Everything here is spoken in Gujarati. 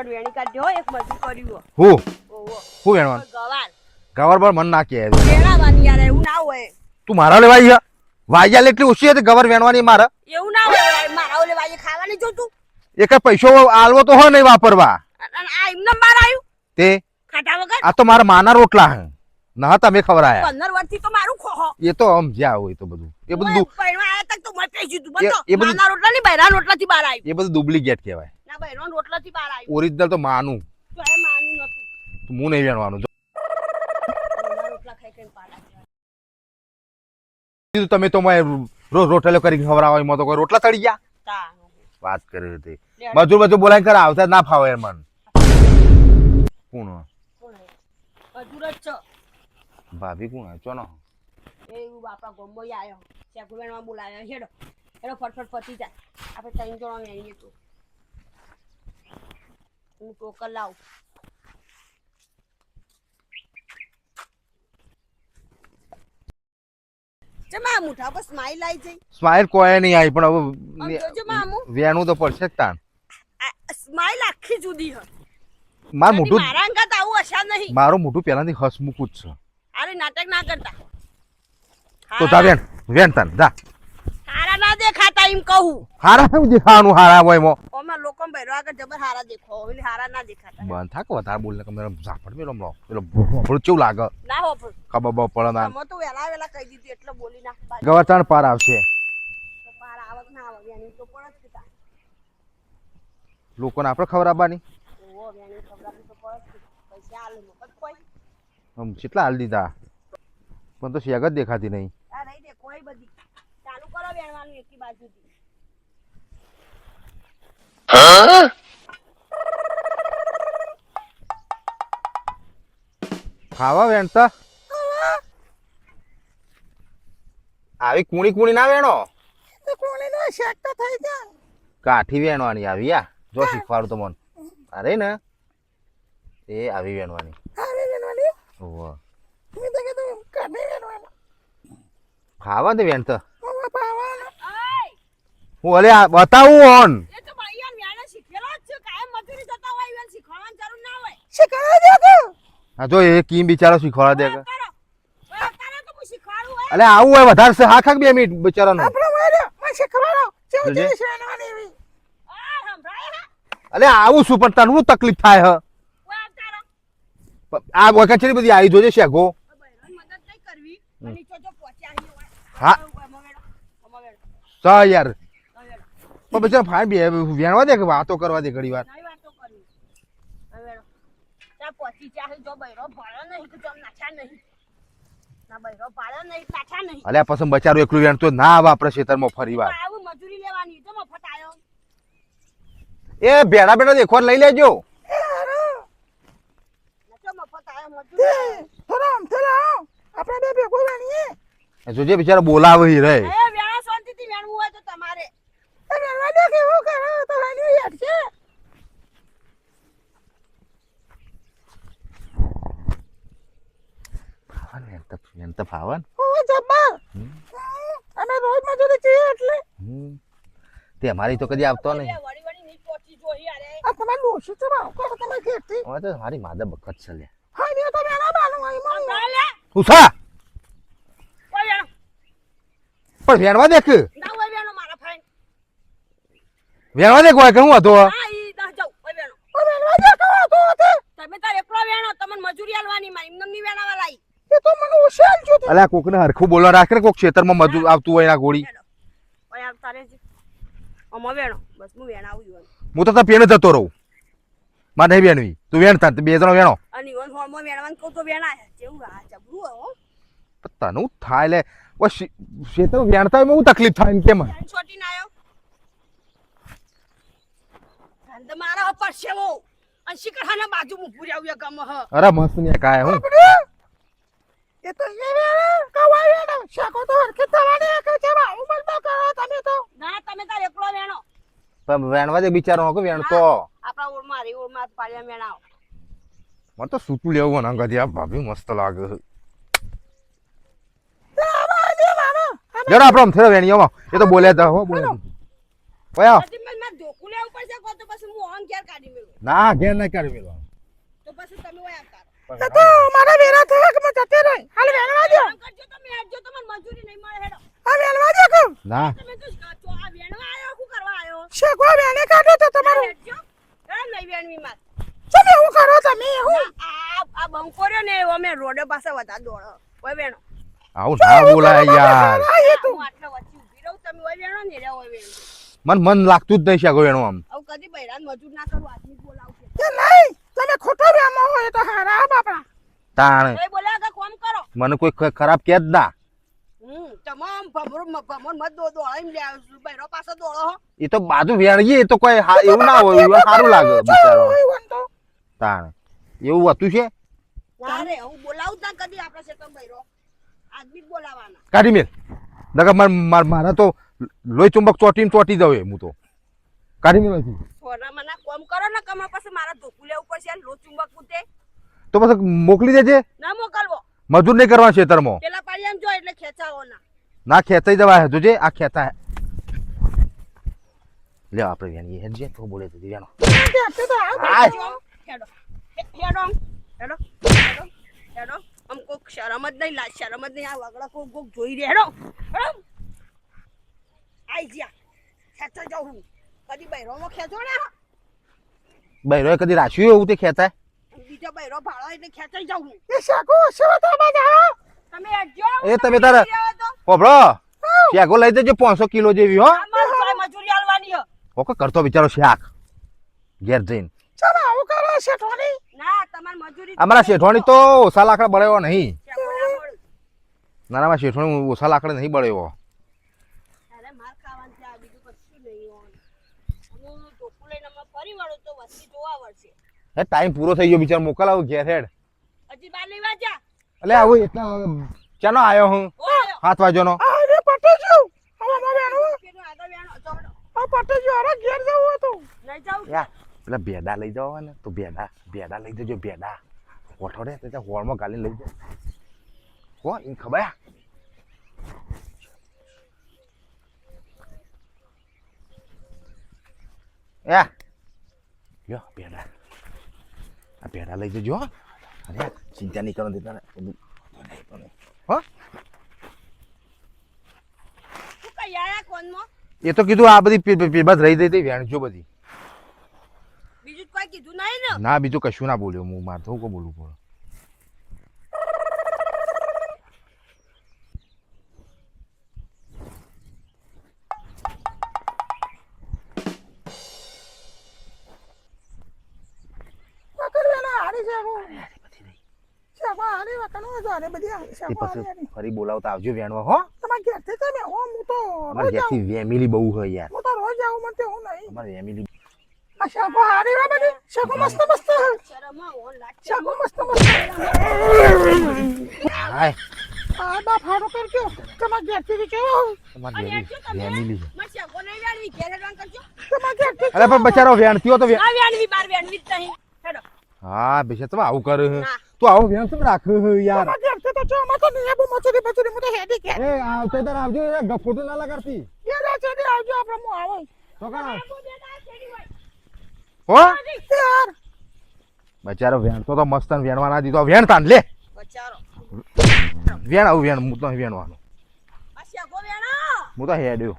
ગવાર વેણી કાઢ્યો એક મજૂર કર્યું હું ઓહો હું વેણવાનું ગવાર ગવાર પર મન ના કે વેણાવાની યાર એવું ના હોય તું મારા લેવા આવી વાયલ એટલી ઓછી હતી ગવાર વેણવાની મારે એવું ના હોય મારા ઓલે વાયે ખાવાની જોતું એક પૈસો આલવો તો હોય નહીં વાપરવા અને આ એમને બાર આવ્યું તે ખાટા વગર આ તો મારા માના રોટલા હે ના તમે ખવરાયા 15 વર્ષથી તો મારું ખોહો એ તો આમ જ્યાં હોય તો બધું એ બધું પૈણવા આયા તક તો મત પેજી તું એ બંધો બધું- માના રોટલા ની બૈરા રોટલાથી બાર આવ્યું એ બધું ડુપ્લિકેટ કહેવાય ના બૈરા રોટલાથી બાર આવ્યું ઓરિજિનલ તો માનું તો એ માનું નતું હું નહીં વેણવાનું જો બૈરા રોટલા ખાઈ ખાઈને પાડા કીધું તમે તો રોજ રોટલો કરી ખવડાવો એમાં તો કોઈ રોટલા તળી ગયા તા વાત કરી હતી મજૂર મજૂર બોલાય કરે આવતા ના ફાવે એ મન કોણ કોણ મજૂર જ છો ભાભી કોણ ચોનો એવું બાપા ગોમ્બો આયો શેકુવેણમાં બોલાવ્યો હેડો હેડો ફટફટ પતી જાય આપણે ત્રણ જણા વેણીએ તો હું ટોકર લાવ જમા મુઠા પર સ્માઈલ આવી જઈ સ્માઈલ કોઈ નહીં આવી પણ આમ જોજો મામુ હવે વેણું તો પડશે જ તાન સ્માઈલ આખી જુદી હ મારું મોઢું મારા અંગત આવું હશા નહીં મારું મોઢું પહેલાથી હસમુખું જ છે અરે નાટક ના કરતા તો જા વેણ વેણ તાન જા હારા ના દેખાતા એમ કહું હારા શું દેખાવાનું હારા હોય મો ઓમાં લોકો બૈરો આગળ જબર હારા દેખો એટલે હારા ના દેખાતા બંધ થાક વધારે બોલને કે મેરો ઝાપડ મેલો મરો પેલો ભોળો કેવું લાગે ના હો પણ ખબર બહુ પડે ના અમે તો વેલા વેલા કહી દીધું એટલે બોલી ના ગવર્તન પાર આવશે તો પાર આવક ના આવે એની તો પણ જ તા લોકોને આપણે ખબર આપવાની ઓહો એની ખબર આપી તો પણ જ પૈસા આલે મફત કોઈ આમ કેટલા હાલ દીધા પણ તો શેગ જ દેખાતી નહીં આ રહી દે કોઈ બધી ચાલુ કરો વેણવાનું એકી બાજુથી ખાવા વેણતા આવી કુણી કુણી ના વેણો કોણે નો શેક તો થઈ જાય કાઠી વેણવાની આવી આ જો શીખવાડું તો મન અરે ને એ આવી વેણવાની આવી વેણવાની ઓહો મેં તો કીધું કાઢી વેણવાનું ખાવા દે વેણતા ઓવા પાવાનો આય હું અલે બતાવું ઓન એ તો ભાઈ વેણા શીખેલો જ છે કાયમ મજૂરી જતા હોય વેણ શીખવાની જરૂર ના હોય શીખવા દે કે હા જો એ કીમ બિચારો શીખવાડા દે કે તારા તો હું શીખવાડું હોય અલે આવું હોય વધારે છે હા ખાક 2 મિનિટ બિચારાનો આપણે મારે મને શીખવાડો જોજે. જેવી વેણવાની એવી આ સંભળાય અલે આવું શું પણ તને હું તકલીફ થાય હ ઓય તારા આ વખત છે બધી આવી જોજે શેગો બૈરાન મદદ નહીં કરવી અને જો જો પહોંચ્યા અહીં હોય હા અમાવેડો સા યાર પણ બિચારા ફાઈન બે વેણવા દે કે વાતો કરવા દે ઘડી વાર નહીં વાતો કરવી અમાવેડો ત્યાં પહોંચી જાય જો બૈરો ભાળ્યો નહીં કે જમ નાખ્યા નહીં ના બૈરો ભાળ્યો નહીં નાખ્યા નહીં અલે પછી બચારો એકલું વેણતો ના આવે આપણે ખેતરમાં ફરી વાર આવું મજૂરી લેવાની તો મફત આયો એ ભેડા ભેડા દેખો લઈ લેજો નતો મફત આયો મજૂરી થોડા આપણે બે ભેગો વેણીએ જોજે બિચારો બોલાવે ઈ રે એ વેણા શાંતિથી વેણવું હોય તો તમારે એ વેણવા દે કેવું કરો તો વેણ્યું યાર છે વેણતા ફાવન ઓ જબ્બર અમે રોજ મજૂરી છીએ એટલે તે અમારી તો કદી આવતો નહીં વળી વળી ની પોચી જોઈ અરે આ તમાર લોસી છે બાવ કરો તમે ખેતી હવે તો મારી માદા બખત છે લે હા ને તો વેણા બાનું આઈ મને લે ઉસા કોઈ વેણો પણ વેણવા દેખ ના હોય વેણો મારા ફાઈન વેણવા દેખ હોય કે હું હતો હા ઈ દહ જાવ કોઈ વેણો ઓ વેણવા દે કહો તો તે તમે તાર એકલો વેણો તમને મજૂરી આલવાની માં એમને ની વેણાવા લાઈ એ તો મને ઓશેલ જો અલ્યા કોકને હરખું બોલવા રાખે ને કોક ખેતરમાં મજૂર આવતું હોય ના ગોળી ઓય આવતા રે ઓમાં વેણો બસ હું વેણાવું છું હું તો પેને જતો રહું માં નહીં વેણવી તું વેણતા બે જણો વેણો અને ઈવન હોમો વેણવાનું કહું તો વેણા જેવું આ જબરું હો તનું થાય લે ખેતર વેણતા હોય હું તકલીફ થાય કેમ છોટી ના આયો ધંધ મારા પર સેવો અને શિકરહાના બાજુ હું પૂરી આવ્યા ગમ હ અરે મસ્ત ને કાય હું એ તો એ વેણા કવાય વેણા શાકો તો હરખે તવાડે કે છે બા ઉમર તો કરો તમે તો ના તમે તાર એકલો વેણો પણ વેણવા દે બિચારો કે વેણતો આપણા ઓળ મારી ઓળ માં પાડ્યા વેણાઓ મને તો સૂતું લેવું ના ગધી આ ભાભી મસ્ત લાગે જરા આપણો થયો વેણીઓમાં એ તો બોલે તો હો બોલે ઓયા પછી મેં ધોકું લેવું શકો તો પછી હું ઓન ઘેર કાઢી મેળવું. ના ઘેર નહીં કાઢી મેળવાનું. તો પછી તમે ઓય આવતા રહો. એ તો મારા વેરા થયા કે મેં જતી રહી હાલ વેણવા દો આમ કરજો તમે હેડજો તો મને મજૂરી નહીં મળે હેડો. આ વેણવા દો કે ના તમે તો ચો આ વેણવા આયો શું કરવા આયો? શેકો વેણે કાઢો તો તમારું હેડજો. હેડ નહીં વેણવી માર. તમે એવું કરો તમે એવું આ બંકોર્યો ને એવો અમે રોડ પાસે વધા દોડો. ઓય વેણો. આવું ના બોલાય યાર. હું આટલા વચ્ચે ઊભી રહું તમે ઓય વેણો ને રે ઓય વેણો. મન લાગતું જ નહીં શાકો એનું આમ. આવું કદી બૈરાન મજૂર ના કરું આદમી બોલાવશે. કે નહીં તમે ખોટો વેમો હોય તો હારા બાપા તાણ ઓય બોલા કે કોમ કરો. મને કોઈ ખરાબ કે જ ના. તમામ ભમરો મત દો આઈમ લે બૈરો પાસે દોડો હો. એ તો બાજુ વેણીએ એ તો કોઈ એવું ના હોય એવું સારું લાગે બિચારો. હોય વન તો તાણ એવું હતું છે ના રે હું બોલાવું જ ના કદી આપણે છે તો બૈરો આદમી જ બોલાવાના. કાઢી મેલ નકર મારા તો લોહી ચુંબક ચોટી જાવ હું તો કાઢી મેલ હતી. સોના મના કોમ કરો ને કમા પાસે મારા ધોકું લેવું પડશે લો ચુંબક કુતે તો પછી મોકલી દેજે. ના મોકલવો. મજૂર નહીં કરવા ખેતરમાં. પેલા પાડી આમ જો એટલે ખેંચાવો ના. ના ખેંચાઈ જવાય જોજે આ ખેંચા લે આપણે વેણીએ હેડજે તો બોલે તો વેણો. તે તો આ આય. હેડો હેડો હેડો હેડો હેડો આમ કોક શરમ જ નહીં લાજ શરમ જ નહીં આ વગડા કોક જોઈ રહે હેડો હેડો આઈ જ્યા ખેંચા જાઉં હું કદી બૈરોમાં ખેંચો ને બૈરોએ કદી રાખ્યું એવું તે ખેંચાય. બીજો બૈરો ભાળો એટલે ખેંચાઈ જાઉં હું. એ શેકો શેવા તો બાજા તમે હેડજો એ તમે તારા પોપડો શેકો લઈ દેજો 500 કિલો જેવી હો. મજૂરી આલવાની હો. ઓકે કરતો બિચારો શાક ઘેર જઈને. ચાલો આવું કરો શેઠોની ના તમાર મજૂરી અમારા શેઠવાણી તો ઓછા લાકડા બળ્યો નહીં. શેકો ના મળે. ના ના શેઠવાણી ઓછા લાકડા નહીં બળ્યો. અરે માર ખાવાનું છે આ બીજું કશું નહીં હોય. હું ટોકું લઈને અમે ફરી વળું તો વસ્તી જોવા વળશે. હે ટાઈમ પૂરો થઈ ગયો બિચારો મોકલ આવું ઘેર હેડ. હજી બાર નહીં વાંચ્યા. એટલે આવું એટલા ચાનો આવ્યો હું ઓ આયો. 7 વાગ્યાનો. આ રે પટી ગયું હવે માં વેણું પેલું આગળ વેણો ચોડો. આ પટી ગયું અરે ઘેર જવું હતું નહીં જાઉં. યા પેલા ભેડા લઈ જાવ ને તો ભેડા લઈ જજો ભેડા ઓઠો રે તો હોળમાં ગાલી લઈ જાવ હો એ ખબર યા યો ભેડા આ ભેડા લઈ જજો હો. અરે ચિંતા નહીં કરો દેતા હો. શું કઈ આયા કોનમાં? એ તો કીધું આ બધી પીબત રહી જઈ વેણજો બધી. બીજું કોઈ કીધું નહીં ને. ના બીજું કશું ના બોલ્યો હું માર તો બોલવું પડે. વકર વેલા હારી છે હું શેકો હારી વકનો જારે બધી હારી એ શેકો પછી હારી ફરી બોલાવતા આવજો વેણવા હો. તમાર ઘેર થી તમે હો હું તો અમારે રોજ આવું ઘેરથી ફેમિલી બહુ હોય યાર. હું તો રોજ આવું મને હું નહીં અમારે ફેમિલી આ શેકો હારી વા બધી શેકો મસ્ત મસ્ત શરમમાં ઓન લાગ. શેકો મસ્ત મસ્ત હાય આ બાપ હારો કરજો તમાર ઘેર થી કેવો અમારે અને હેડજો તમે. ફેમિલી છે. મને શેકો નહીં વેણવી ઘેર હેડવાન કરજો. તમાર ઘેર થી અરે પણ બચારો વેણતીઓ તો ના વેણવી બાર વેણવી જ નહીં. હેડો. હા બેસે તમે આવું કરે હે. ના. તું આવું વેણ કેમ રાખે હે યાર. તમાર ઘેર થી તો જો મત નહીં બુ મચરી બચરી મત હેડી કે એ આવતે તાર આવજો એ ગફોટો ના લગાડતી એ રાચે દે આવજો આપણે મો આવે તો કા બહુ બેટા છેડી હોય. હો યાર બચારો વેણતો તો મસ્ત વેણવા ના દીધો વેણ તાન લે બચારો. વેણ આવું વેણ હું તો વેણવાનો આ શેકો વેણો. હું તો હેડ્યો